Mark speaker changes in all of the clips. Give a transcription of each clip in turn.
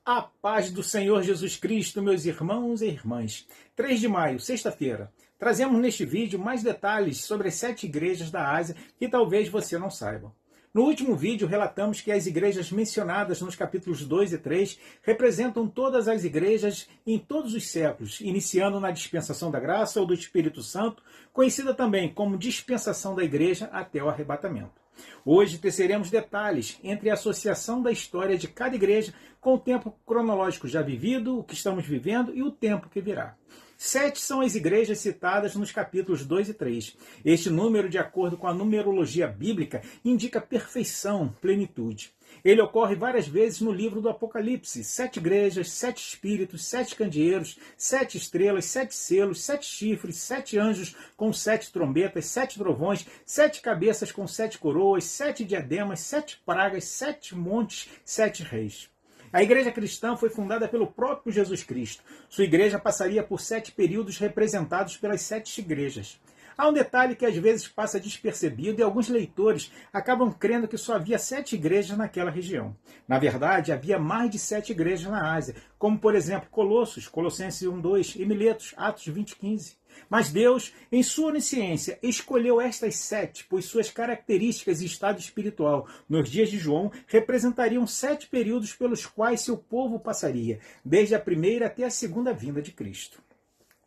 Speaker 1: A paz do Senhor Jesus Cristo, meus irmãos e irmãs. 3 de maio, sexta-feira. Trazemos neste vídeo mais detalhes sobre as 7 igrejas da Ásia que talvez você não saiba. No último vídeo, relatamos que as igrejas mencionadas nos capítulos 2 e 3 representam todas as igrejas em todos os séculos, iniciando na dispensação da graça ou do Espírito Santo, conhecida também como dispensação da igreja até o arrebatamento. Hoje teceremos detalhes entre a associação da história de cada igreja com o tempo cronológico já vivido, o que estamos vivendo e o tempo que virá. 7 são as igrejas citadas nos capítulos 2 e 3. Este número, de acordo com a numerologia bíblica, indica perfeição, plenitude. Ele ocorre várias vezes no livro do Apocalipse. 7 igrejas, 7 espíritos, 7 candeeiros, 7 estrelas, 7 selos, 7 chifres, 7 anjos com 7 trombetas, 7 trovões, 7 cabeças com 7 coroas, 7 diademas, 7 pragas, 7 montes, 7 reis. A igreja cristã foi fundada pelo próprio Jesus Cristo. Sua igreja passaria por 7 períodos representados pelas 7 igrejas. Há um detalhe que às vezes passa despercebido e alguns leitores acabam crendo que só havia 7 igrejas naquela região. Na verdade, havia mais de 7 igrejas na Ásia, como por exemplo Colossos, Colossenses 1:2 e Miletos, Atos 20:15. Mas Deus, em sua onisciência, escolheu estas 7, pois suas características e estado espiritual nos dias de João representariam 7 períodos pelos quais seu povo passaria, desde a primeira até a segunda vinda de Cristo.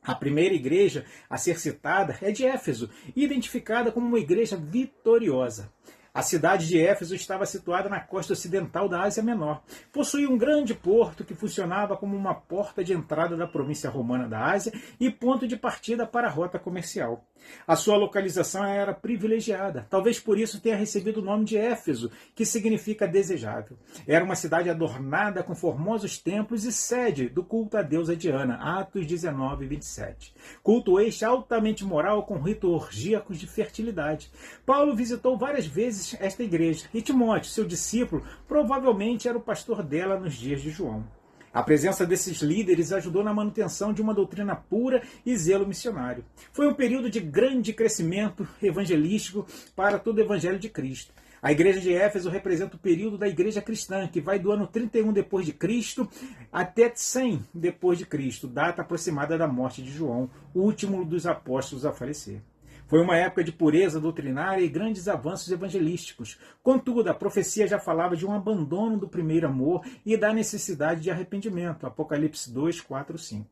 Speaker 1: A primeira igreja a ser citada é de Éfeso, identificada como uma igreja vitoriosa. A cidade de Éfeso estava situada na costa ocidental da Ásia Menor. Possuía um grande porto que funcionava como uma porta de entrada da província romana da Ásia e ponto de partida para a rota comercial. A sua localização era privilegiada, talvez por isso tenha recebido o nome de Éfeso, que significa desejável. Era uma cidade adornada com formosos templos e sede do culto à deusa Diana, Atos 19:27. Culto este altamente moral com ritos orgíacos de fertilidade. Paulo visitou várias vezes esta igreja e Timóteo, seu discípulo, provavelmente era o pastor dela nos dias de João. A presença desses líderes ajudou na manutenção de uma doutrina pura e zelo missionário. Foi um período de grande crescimento evangelístico para todo o evangelho de Cristo. A igreja de Éfeso representa o período da igreja cristã, que vai do ano 31 depois de Cristo até 100 depois de Cristo, data aproximada da morte de João, o último dos apóstolos a falecer. Foi uma época de pureza doutrinária e grandes avanços evangelísticos. Contudo, a profecia já falava de um abandono do primeiro amor e da necessidade de arrependimento. Apocalipse 2, 4, 5.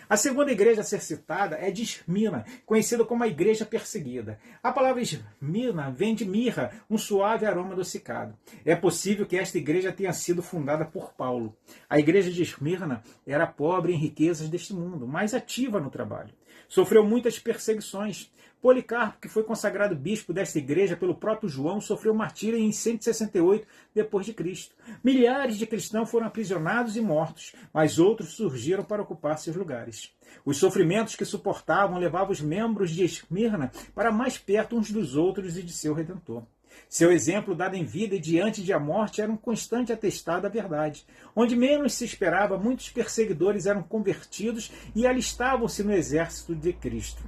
Speaker 1: A segunda igreja a ser citada é de Esmirna, conhecida como a igreja perseguida. A palavra Esmirna vem de mirra, um suave aroma adocicado. É possível que esta igreja tenha sido fundada por Paulo. A igreja de Esmirna era pobre em riquezas deste mundo, mas ativa no trabalho. Sofreu muitas perseguições. Policarpo, que foi consagrado bispo desta igreja pelo próprio João, sofreu martírio em 168 depois de Cristo. Milhares de cristãos foram aprisionados e mortos, mas outros surgiram para ocupar seus lugares. Os sofrimentos que suportavam levavam os membros de Esmirna para mais perto uns dos outros e de seu Redentor. Seu exemplo dado em vida e diante de a morte era um constante atestado da verdade. Onde menos se esperava, muitos perseguidores eram convertidos e alistavam-se no exército de Cristo.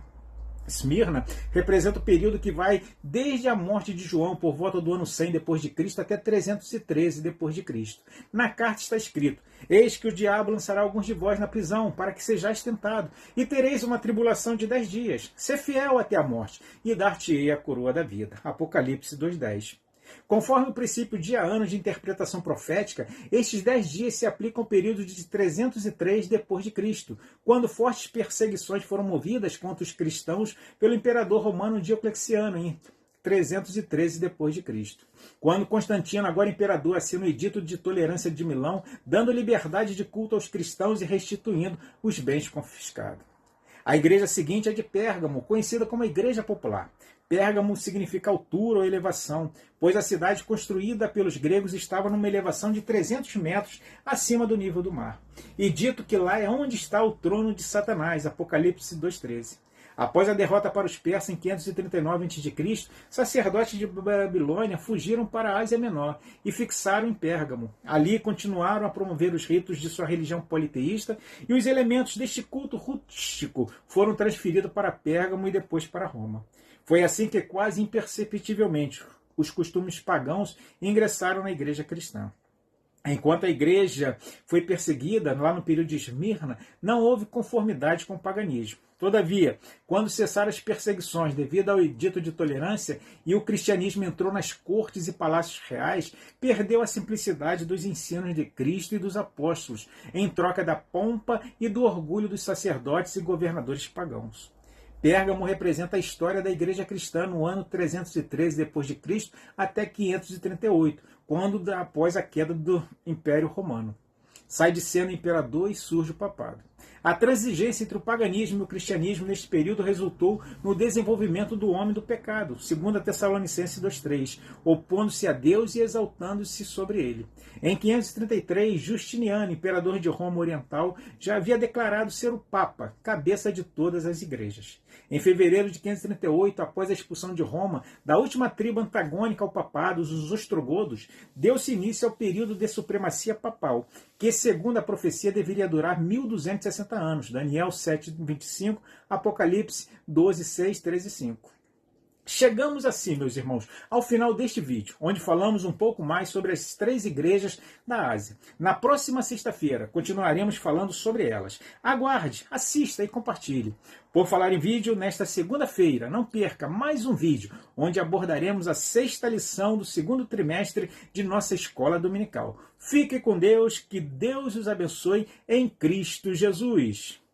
Speaker 1: Esmirna representa o período que vai desde a morte de João por volta do ano 100 depois de Cristo até 313 depois de Cristo. Na carta está escrito: eis que o diabo lançará alguns de vós na prisão, para que sejais tentado, e tereis uma tribulação de 10 dias. Sê fiel até a morte, e dar-te-ei a coroa da vida. Apocalipse 2:10. Conforme o princípio dia-ano de interpretação profética, estes 10 dias se aplicam ao período de 303 depois de Cristo, quando fortes perseguições foram movidas contra os cristãos pelo imperador romano Diocleciano em 313 depois de Cristo. Quando Constantino, agora imperador, assina o Edito de Tolerância de Milão, dando liberdade de culto aos cristãos e restituindo os bens confiscados. A igreja seguinte é de Pérgamo, conhecida como a Igreja Popular. Pérgamo significa altura ou elevação, pois a cidade construída pelos gregos estava numa elevação de 300 metros acima do nível do mar. E dito que lá é onde está o trono de Satanás, Apocalipse 2:13. Após a derrota para os persas em 539 a.C., sacerdotes de Babilônia fugiram para a Ásia Menor e fixaram em Pérgamo. Ali continuaram a promover os ritos de sua religião politeísta e os elementos deste culto rústico foram transferidos para Pérgamo e depois para Roma. Foi assim que, quase imperceptivelmente, os costumes pagãos ingressaram na igreja cristã. Enquanto a igreja foi perseguida lá no período de Esmirna, não houve conformidade com o paganismo. Todavia, quando cessaram as perseguições devido ao edito de tolerância e o cristianismo entrou nas cortes e palácios reais, perdeu a simplicidade dos ensinos de Cristo e dos apóstolos, em troca da pompa e do orgulho dos sacerdotes e governadores pagãos. Pérgamo representa a história da igreja cristã no ano 313 d.C. até 538, quando após a queda do Império Romano. Sai de cena o imperador e surge o papado. A transigência entre o paganismo e o cristianismo neste período resultou no desenvolvimento do homem do pecado, segundo a Tessalonicenses 2,3, opondo-se a Deus e exaltando-se sobre ele. Em 533, Justiniano, imperador de Roma Oriental, já havia declarado ser o Papa, cabeça de todas as igrejas. Em fevereiro de 538, após a expulsão de Roma da última tribo antagônica ao papado, os ostrogodos, deu-se início ao período de supremacia papal, que, segundo a profecia, deveria durar 1260 anos. Daniel 7:25, Apocalipse 12:6, 13:5. Chegamos assim, meus irmãos, ao final deste vídeo, onde falamos um pouco mais sobre as 3 igrejas da Ásia. Na próxima sexta-feira, continuaremos falando sobre elas. Aguarde, assista e compartilhe. Por falar em vídeo, nesta segunda-feira, não perca mais um vídeo, onde abordaremos a 6ª lição do 2º trimestre de nossa escola dominical. Fique com Deus, que Deus os abençoe em Cristo Jesus.